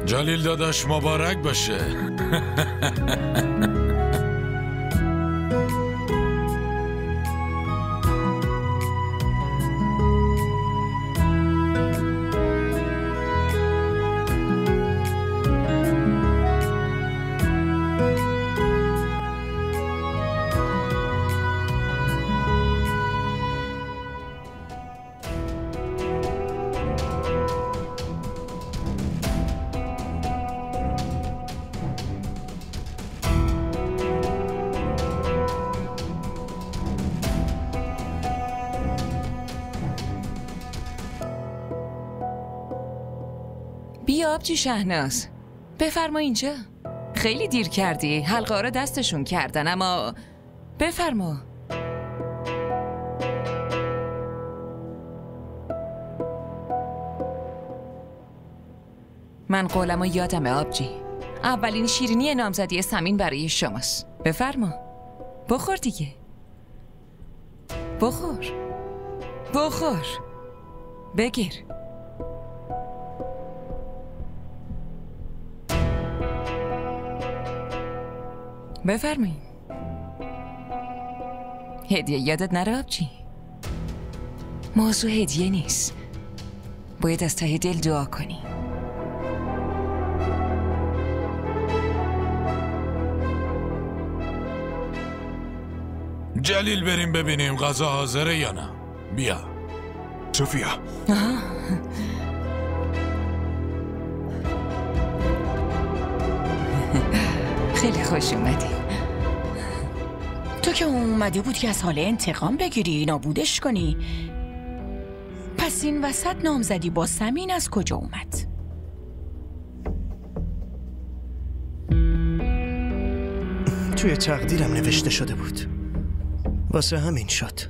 جلیل داداش مبارک باشه. بیا آبجی شهناز، بفرما اینجا. خیلی دیر کردی، حلقه رو دستشون کردن، اما بفرما. من قولمو یادمه آبجی. اولین شیرینی نامزدی سمین برای شماست. بفرما، بخور دیگه. بخور بگیر. بفرمایید. هدیه یادت نره آبجی. موضوع هدیه نیست، باید از ته دل دعا کنی. جلیل بریم ببینیم غذا حاضره یا نه. بیا صوفیا. خیلی خوش اومدی. تو که اومده بود که از حال انتقام بگیری، نابودش کنی، پس این وسط نامزدی با سمین از کجا اومد؟ توی تقدیرم نوشته شده بود، واسه همین شد.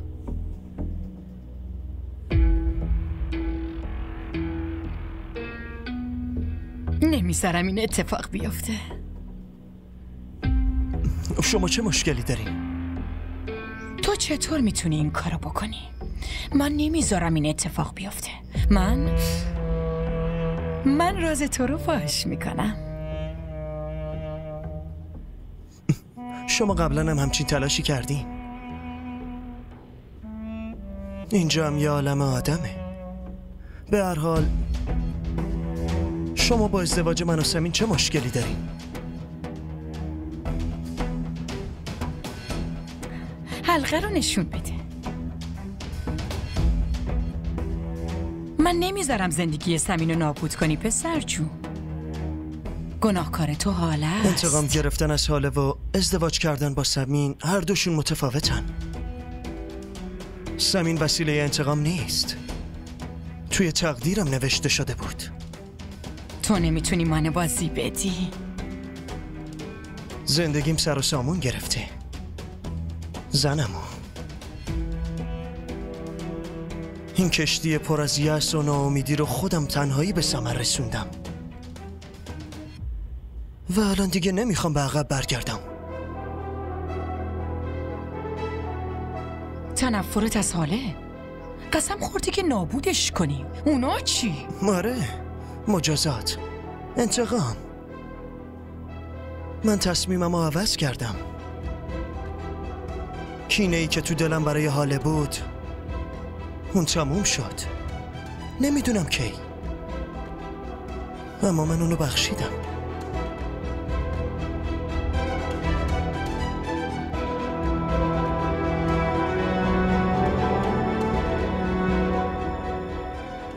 نمیذارم این اتفاق بیفته. شما چه مشکلی دارین؟ تو چطور میتونی این کارو بکنی؟ من نمیذارم این اتفاق بیفته. من راز تو رو فاش میکنم. شما قبلا هم همچین تلاشی کردین؟ اینجا هم یه عالم آدمه. به هر حال شما با ازدواج من و سمین چه مشکلی دارین؟ حلقه رو نشون بده. من نمیذارم زندگی سمین رو نابود کنی پسر جون. گناهکار تو حاله است. انتقام گرفتن از حاله و ازدواج کردن با سمین هر دوشون متفاوتن. سمین وسیله انتقام نیست، توی تقدیرم نوشته شده بود. تو نمیتونی منو بازی بدی. زندگیم سر و سامون گرفته، زنمو. این کشتی پر از یأس و ناامیدی رو خودم تنهایی به ثمر رسوندم و الان دیگه نمیخوام به عقب برگردم. تنفرت از حاله؟ قسم خوردی که نابودش کنی. اونا چی؟ آره، مجازات، انتقام. من تصمیممو عوض کردم. کینه ای که تو دلم برای حاله بود اون تموم شد. نمیدونم کی، اما من اونو بخشیدم.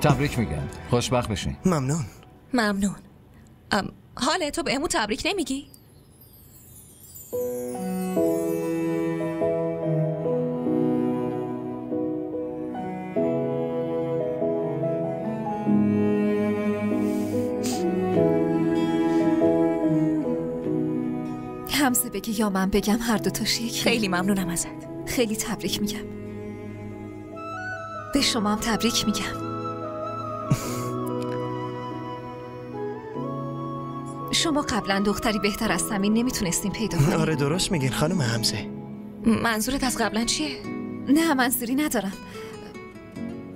تبریک میگم، خوشبخت بشین. ممنون. حاله تو به امو تبریک نمیگی؟ همزه بگی یا من بگم، هر دو تاش یک. خیلی ممنونم ازت، خیلی تبریک میگم. به شما هم تبریک میگم. شما قبلا دختری بهتر از سمین نمیتونستین پیدا کنین. آره درست میگین خانم حمزه. منظورت از قبلا چیه؟ نه منظوری ندارم.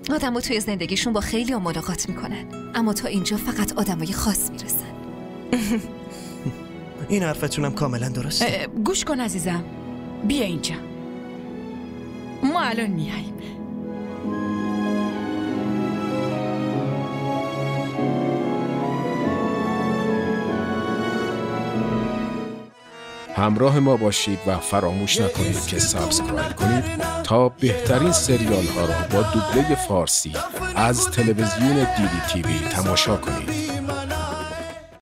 آدمو توی زندگیشون با خیلی ملاقات میکنن، اما تا اینجا فقط آدمای خاص میرسن. این حرفتونم کاملا درسته. گوش کن عزیزم، بیا اینجا، ما الان میاییم. همراه ما باشید و فراموش نکنید که سابسکرایب کنید تا بهترین سریال ها را با دوبله فارسی از تلویزیون دیدی تیوی تماشا کنید.